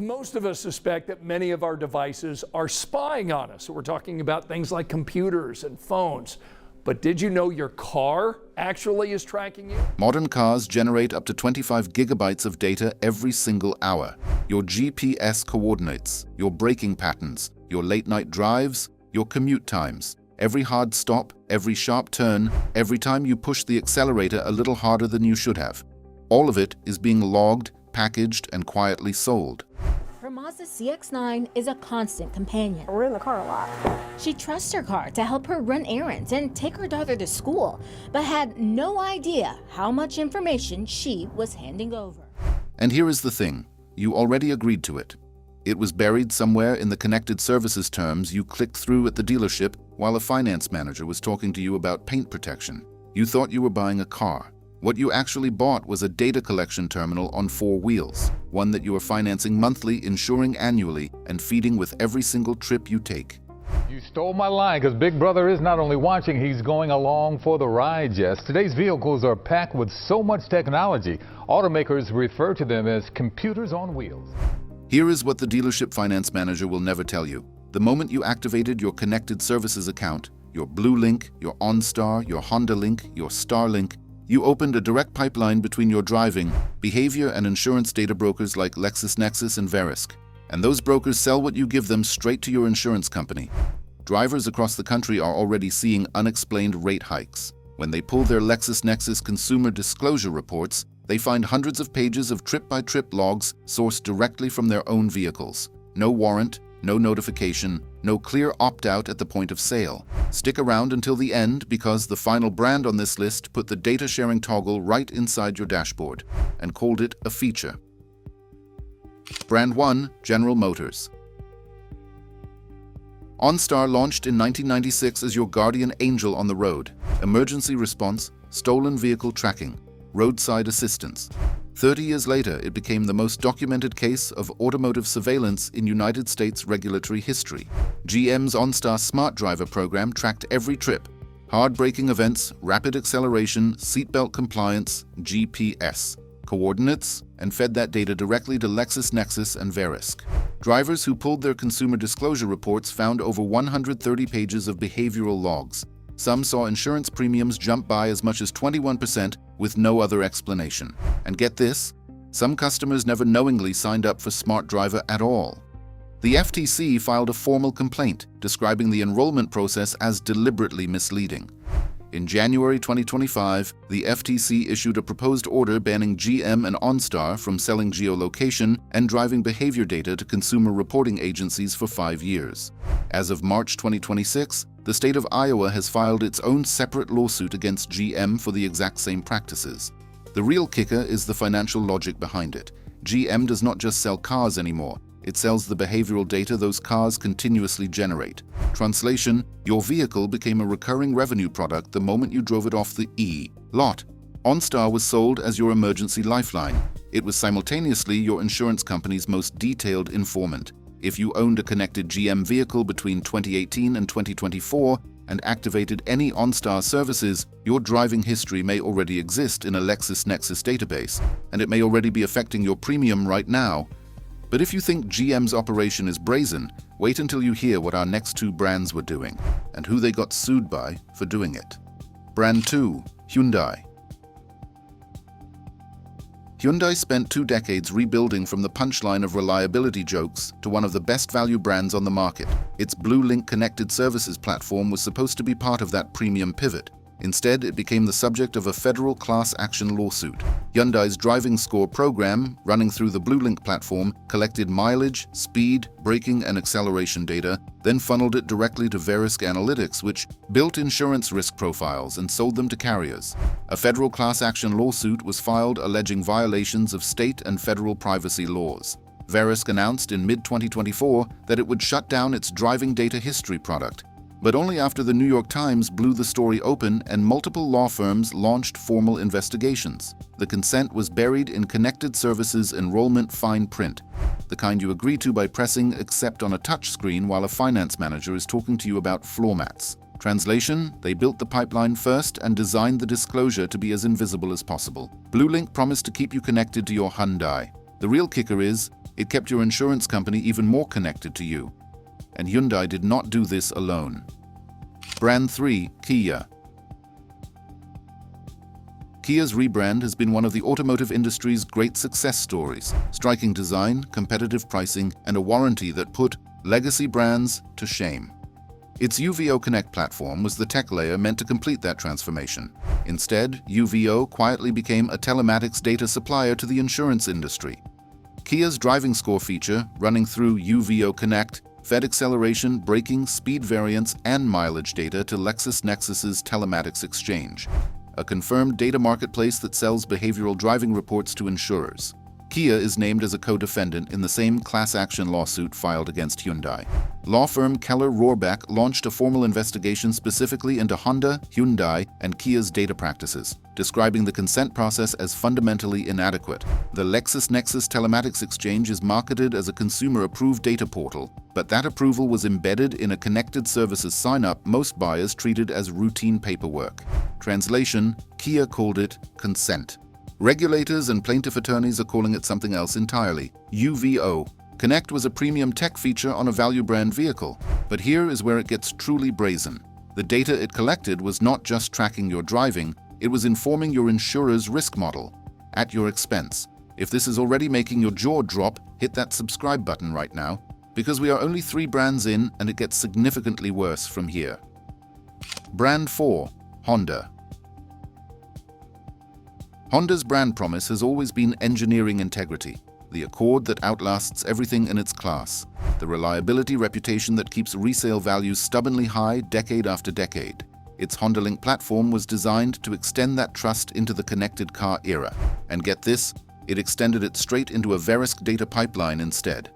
Most of us suspect that many of our devices are spying on us. We're talking about things like computers and phones. But did you know your car actually is tracking you? Modern cars generate up to 25 gigabytes of data every single hour. Your GPS coordinates, your braking patterns, your late-night drives, your commute times, every hard stop, every sharp turn, every time you push the accelerator a little harder than you should have. All of it is being logged, packaged, and quietly sold. Her Mazda CX-9 is a constant companion. We're in the car a lot. She trusts her car to help her run errands and take her daughter to school, but had no idea how much information she was handing over. And here is the thing. You already agreed to it. It was buried somewhere in the connected services terms you clicked through at the dealership while a finance manager was talking to you about paint protection. You thought you were buying a car. What you actually bought was a data collection terminal on 4 wheels, one that you are financing monthly, insuring annually, and feeding with every single trip you take. You stole my line, because Big Brother is not only watching, he's going along for the ride, Jess. Today's vehicles are packed with so much technology, automakers refer to them as computers on wheels. Here is what the dealership finance manager will never tell you. The moment you activated your connected services account, your Blue Link, your OnStar, your Honda Link, your Starlink, you opened a direct pipeline between your driving, behavior, and insurance data brokers like LexisNexis and Verisk. And those brokers sell what you give them straight to your insurance company. Drivers across the country are already seeing unexplained rate hikes. When they pull their LexisNexis consumer disclosure reports, they find hundreds of pages of trip-by-trip logs sourced directly from their own vehicles. No warrant, no notification, no clear opt-out at the point of sale. Stick around until the end because the final brand on this list put the data sharing toggle right inside your dashboard and called it a feature. Brand 1, General Motors. OnStar launched in 1996 as your guardian angel on the road. Emergency response, stolen vehicle tracking, roadside assistance. 30 years later, it became the most documented case of automotive surveillance in United States regulatory history. GM's OnStar Smart Driver program tracked every trip, hard braking events, rapid acceleration, seatbelt compliance, GPS, coordinates, and fed that data directly to LexisNexis and Verisk. Drivers who pulled their consumer disclosure reports found over 130 pages of behavioral logs. Some saw insurance premiums jump by as much as 21% with no other explanation. And get this, some customers never knowingly signed up for Smart Driver at all. The FTC filed a formal complaint describing the enrollment process as deliberately misleading. In January 2025, the FTC issued a proposed order banning GM and OnStar from selling geolocation and driving behavior data to consumer reporting agencies for 5 years. As of March 2026, the state of Iowa has filed its own separate lawsuit against GM for the exact same practices. The real kicker is the financial logic behind it. GM does not just sell cars anymore. It sells the behavioral data those cars continuously generate. Translation, your vehicle became a recurring revenue product the moment you drove it off the lot. OnStar was sold as your emergency lifeline. It was simultaneously your insurance company's most detailed informant. If you owned a connected GM vehicle between 2018 and 2024 and activated any OnStar services, your driving history may already exist in a LexisNexis database, and it may already be affecting your premium right now. But if you think GM's operation is brazen, wait until you hear what our next 2 brands were doing and who they got sued by for doing it. Brand 2, Hyundai. Hyundai spent 2 decades rebuilding from the punchline of reliability jokes to one of the best value brands on the market. Its Blue Link connected services platform was supposed to be part of that premium pivot. Instead, it became the subject of a federal class action lawsuit. Hyundai's driving score program, running through the Blue Link platform, collected mileage, speed, braking, and acceleration data, then funneled it directly to Verisk Analytics, which built insurance risk profiles and sold them to carriers. A federal class action lawsuit was filed alleging violations of state and federal privacy laws. Verisk announced in mid-2024 that it would shut down its driving data history product, but only after the New York Times blew the story open and multiple law firms launched formal investigations. The consent was buried in connected services enrollment fine print, the kind you agree to by pressing accept on a touchscreen while a finance manager is talking to you about floor mats. Translation, they built the pipeline first and designed the disclosure to be as invisible as possible. Blue Link promised to keep you connected to your Hyundai. The real kicker is, It kept your insurance company even more connected to you. And Hyundai did not do this alone. Brand 3, Kia. Kia's rebrand has been one of the automotive industry's great success stories. Striking design, competitive pricing, and a warranty that put legacy brands to shame. Its UVO Connect platform was the tech layer meant to complete that transformation. Instead, UVO quietly became a telematics data supplier to the insurance industry. Kia's driving score feature, running through UVO Connect, fed acceleration, braking, speed variance, and mileage data to LexisNexis's telematics exchange, a confirmed data marketplace that sells behavioral driving reports to insurers. Kia is named as a co-defendant in the same class action lawsuit filed against Hyundai. Law firm Keller Rohrbeck launched a formal investigation specifically into Honda, Hyundai, and Kia's data practices, describing the consent process as fundamentally inadequate. The LexisNexis telematics exchange is marketed as a consumer-approved data portal, but that approval was embedded in a connected services sign-up most buyers treated as routine paperwork. Translation: Kia called it consent. Regulators and plaintiff attorneys are calling it something else entirely: UVO. Connect was a premium tech feature on a value brand vehicle, but here is where it gets truly brazen. The data it collected was not just tracking your driving, it was informing your insurer's risk model, at your expense. If this is already making your jaw drop, hit that subscribe button right now, because we are only 3 brands in and it gets significantly worse from here. Brand 4, Honda. Honda's brand promise has always been engineering integrity, the accord that outlasts everything in its class, the reliability reputation that keeps resale values stubbornly high decade after decade. Its HondaLink platform was designed to extend that trust into the connected car era. And get this, it extended it straight into a Verisk data pipeline instead.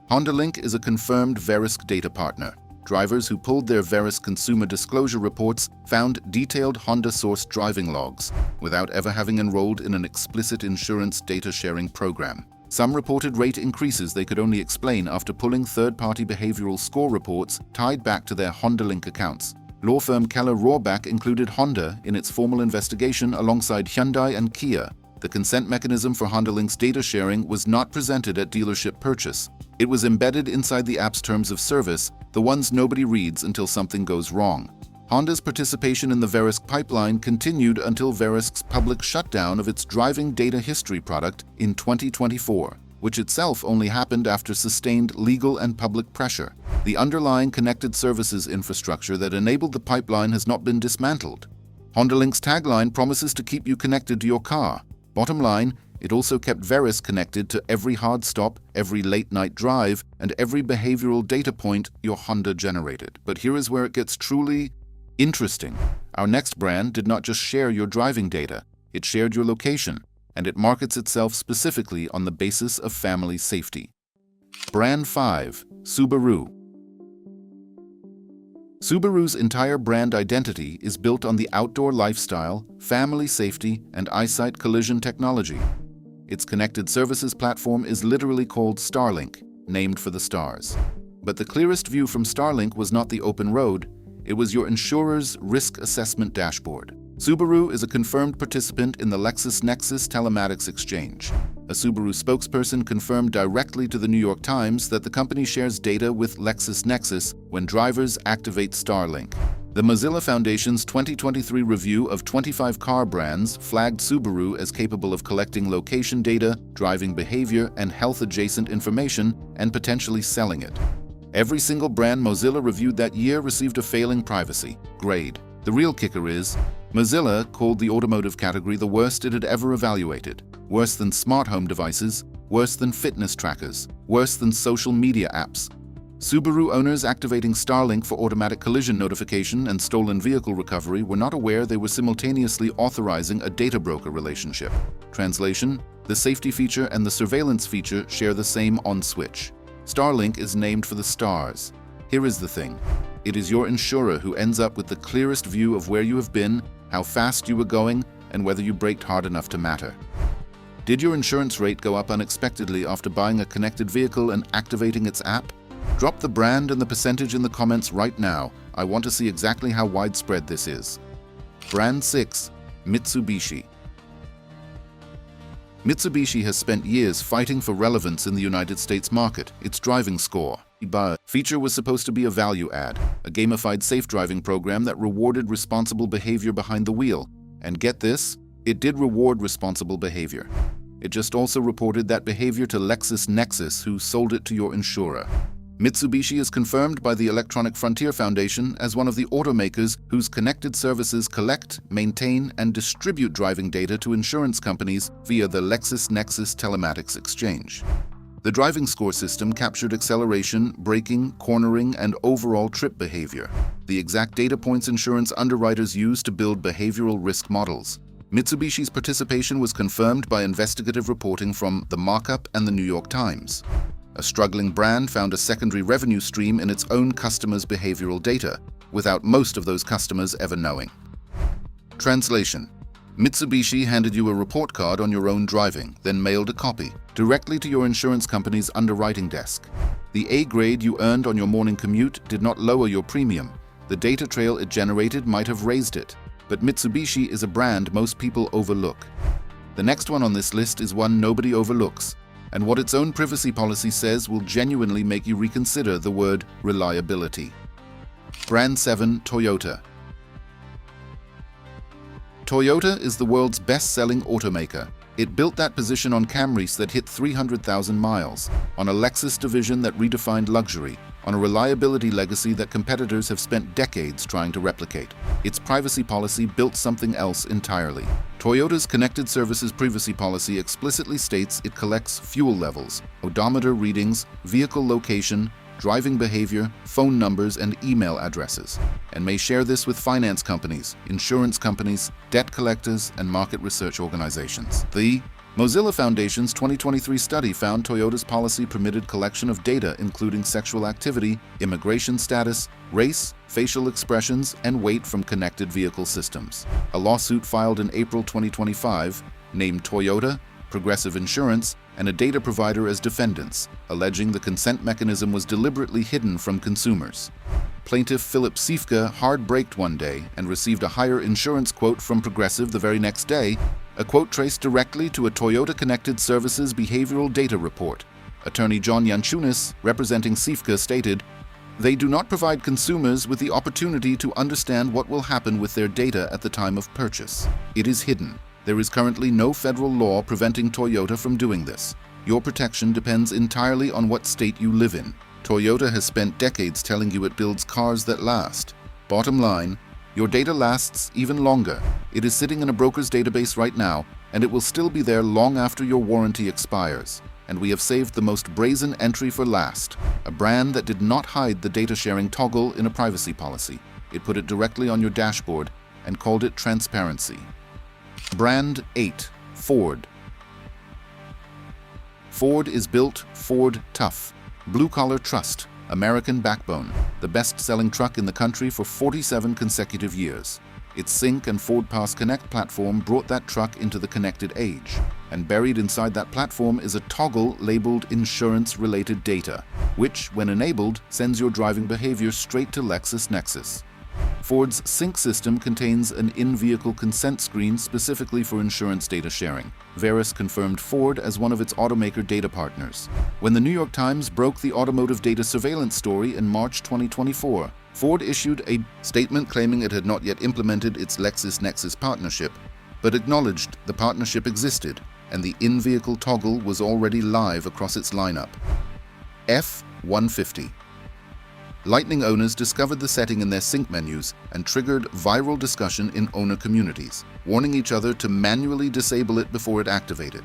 HondaLink is a confirmed Verisk data partner. Drivers who pulled their Verisk consumer disclosure reports found detailed Honda-sourced driving logs without ever having enrolled in an explicit insurance data sharing program. Some reported rate increases they could only explain after pulling third-party behavioral score reports tied back to their HondaLink accounts. Law firm Keller Rohrbeck included Honda in its formal investigation alongside Hyundai and Kia. The consent mechanism for HondaLink's data sharing was not presented at dealership purchase. It was embedded inside the app's terms of service, the ones nobody reads until something goes wrong. Honda's participation in the Verisk pipeline continued until Verisk's public shutdown of its driving data history product in 2024, which itself only happened after sustained legal and public pressure. The underlying connected services infrastructure that enabled the pipeline has not been dismantled. HondaLink's tagline promises to keep you connected to your car. Bottom line, it also kept Verisk connected to every hard stop, every late-night drive, and every behavioral data point your Honda generated. But here is where it gets truly interesting. Our next brand did not just share your driving data, it shared your location, and it markets itself specifically on the basis of family safety. Brand 5, Subaru. Subaru's entire brand identity is built on the outdoor lifestyle, family safety, and eyesight collision technology. Its connected services platform is literally called Starlink, named for the stars. But the clearest view from Starlink was not the open road, it was your insurer's risk assessment dashboard. Subaru is a confirmed participant in the LexisNexis telematics exchange. A Subaru spokesperson confirmed directly to the New York Times that the company shares data with LexisNexis when drivers activate Starlink. The Mozilla Foundation's 2023 review of 25 car brands flagged Subaru as capable of collecting location data, driving behavior, and health-adjacent information, and potentially selling it. Every single brand Mozilla reviewed that year received a failing privacy grade. The real kicker is, Mozilla called the automotive category the worst it had ever evaluated. Worse than smart home devices, worse than fitness trackers, worse than social media apps. Subaru owners activating Starlink for automatic collision notification and stolen vehicle recovery were not aware they were simultaneously authorizing a data broker relationship. Translation: the safety feature and the surveillance feature share the same on switch. Starlink is named for the stars. Here is the thing. It is your insurer who ends up with the clearest view of where you have been, how fast you were going, and whether you braked hard enough to matter. Did your insurance rate go up unexpectedly after buying a connected vehicle and activating its app? Drop the brand and the percentage in the comments right now. I want to see exactly how widespread this is. Brand 6, Mitsubishi. Mitsubishi has spent years fighting for relevance in the United States market. Its driving score feature was supposed to be a value add, a gamified safe driving program that rewarded responsible behavior behind the wheel. And get this, it did reward responsible behavior. It just also reported that behavior to LexisNexis, who sold it to your insurer. Mitsubishi is confirmed by the Electronic Frontier Foundation as one of the automakers whose connected services collect, maintain, and distribute driving data to insurance companies via the LexisNexis telematics exchange. The driving score system captured acceleration, braking, cornering, and overall trip behavior, the exact data points insurance underwriters use to build behavioral risk models. Mitsubishi's participation was confirmed by investigative reporting from The Markup and the New York Times. A struggling brand found a secondary revenue stream in its own customers' behavioral data, without most of those customers ever knowing. Translation: Mitsubishi handed you a report card on your own driving, then mailed a copy directly to your insurance company's underwriting desk. The A grade you earned on your morning commute did not lower your premium. The data trail it generated might have raised it, but Mitsubishi is a brand most people overlook. The next one on this list is one nobody overlooks, and what its own privacy policy says will genuinely make you reconsider the word reliability. Brand 7 Toyota. Toyota is the world's best-selling automaker. It built that position on Camrys that hit 300,000 miles, on a Lexus division that redefined luxury, on a reliability legacy that competitors have spent decades trying to replicate. Its privacy policy built something else entirely. Toyota's Connected Services Privacy Policy explicitly states it collects fuel levels, odometer readings, vehicle location, driving behavior, phone numbers, and email addresses, and may share this with finance companies, insurance companies, debt collectors, and market research organizations. The Mozilla Foundation's 2023 study found Toyota's policy permitted collection of data including sexual activity, immigration status, race, facial expressions, and weight from connected vehicle systems. A lawsuit filed in April 2025 named Toyota, Progressive Insurance, and a data provider as defendants, alleging the consent mechanism was deliberately hidden from consumers. Plaintiff Philip Siefke hard-braked one day and received a higher insurance quote from Progressive the very next day, a quote traced directly to a Toyota Connected Services behavioral data report. Attorney John Yanchunis, representing Siefke, stated, "They do not provide consumers with the opportunity to understand what will happen with their data at the time of purchase. It is hidden. There is currently no federal law preventing Toyota from doing this. Your protection depends entirely on what state you live in. Toyota has spent decades telling you it builds cars that last. Bottom line, your data lasts even longer. It is sitting in a broker's database right now, and it will still be there long after your warranty expires. And we have saved the most brazen entry for last, a brand that did not hide the data sharing toggle in a privacy policy. It put it directly on your dashboard and called it transparency." Brand 8 Ford. Ford is built Ford tough. Blue-collar trust, American backbone, the best-selling truck in the country for 47 consecutive years. Its Sync and Ford Pass Connect platform brought that truck into the connected age, and buried inside that platform is a toggle labeled insurance-related data, which, when enabled, sends your driving behavior straight to LexisNexis. Ford's Sync system contains an in-vehicle consent screen specifically for insurance data sharing. Verisk confirmed Ford as one of its automaker data partners. When the New York Times broke the automotive data surveillance story in March 2024, Ford issued a statement claiming it had not yet implemented its LexisNexis partnership, but acknowledged the partnership existed and the in-vehicle toggle was already live across its lineup. F-150. Lightning owners discovered the setting in their sync menus and triggered viral discussion in owner communities, warning each other to manually disable it before it activated.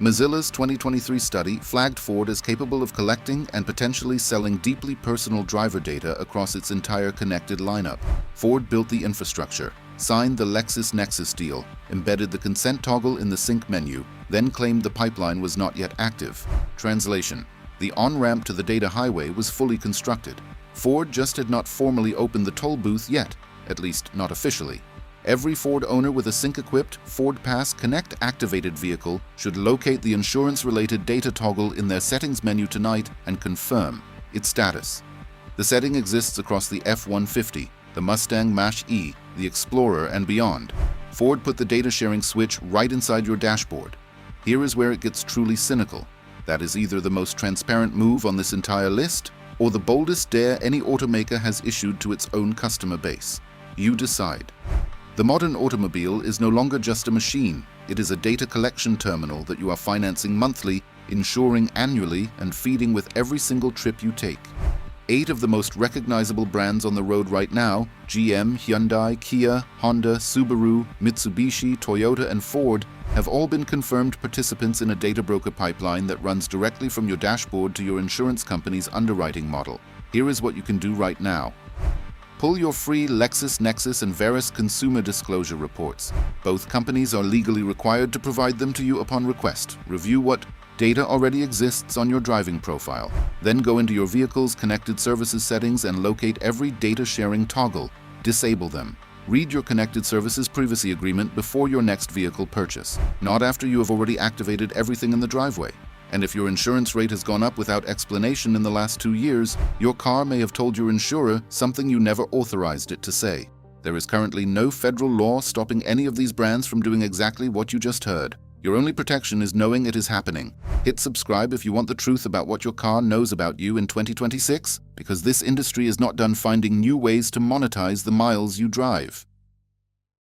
Mozilla's 2023 study flagged Ford as capable of collecting and potentially selling deeply personal driver data across its entire connected lineup. Ford built the infrastructure, signed the LexisNexis deal, embedded the consent toggle in the sync menu, then claimed the pipeline was not yet active. Translation: the on-ramp to the data highway was fully constructed. Ford just had not formally opened the toll booth yet, at least not officially. Every Ford owner with a sync-equipped Ford Pass Connect activated vehicle should locate the insurance-related data toggle in their settings menu tonight and confirm its status. The setting exists across the F-150, the Mustang Mach-E, the Explorer, and beyond. Ford put the data sharing switch right inside your dashboard. Here is where it gets truly cynical. That is either the most transparent move on this entire list, or the boldest dare any automaker has issued to its own customer base. You decide. The modern automobile is no longer just a machine. It is a data collection terminal that you are financing monthly, insuring annually, and feeding with every single trip you take. 8 of the most recognizable brands on the road right now, GM, Hyundai, Kia, Honda, Subaru, Mitsubishi, Toyota, and Ford, have all been confirmed participants in a data broker pipeline that runs directly from your dashboard to your insurance company's underwriting model. Here is what you can do right now. Pull your free LexisNexis and Verisk consumer disclosure reports. Both companies are legally required to provide them to you upon request. Review what data already exists on your driving profile. Then go into your vehicle's connected services settings and locate every data sharing toggle. Disable them. Read your connected services privacy agreement before your next vehicle purchase, not after you have already activated everything in the driveway. And if your insurance rate has gone up without explanation in the last 2 years, your car may have told your insurer something you never authorized it to say. There is currently no federal law stopping any of these brands from doing exactly what you just heard. Your only protection is knowing it is happening. Hit subscribe if you want the truth about what your car knows about you in 2026, because this industry is not done finding new ways to monetize the miles you drive.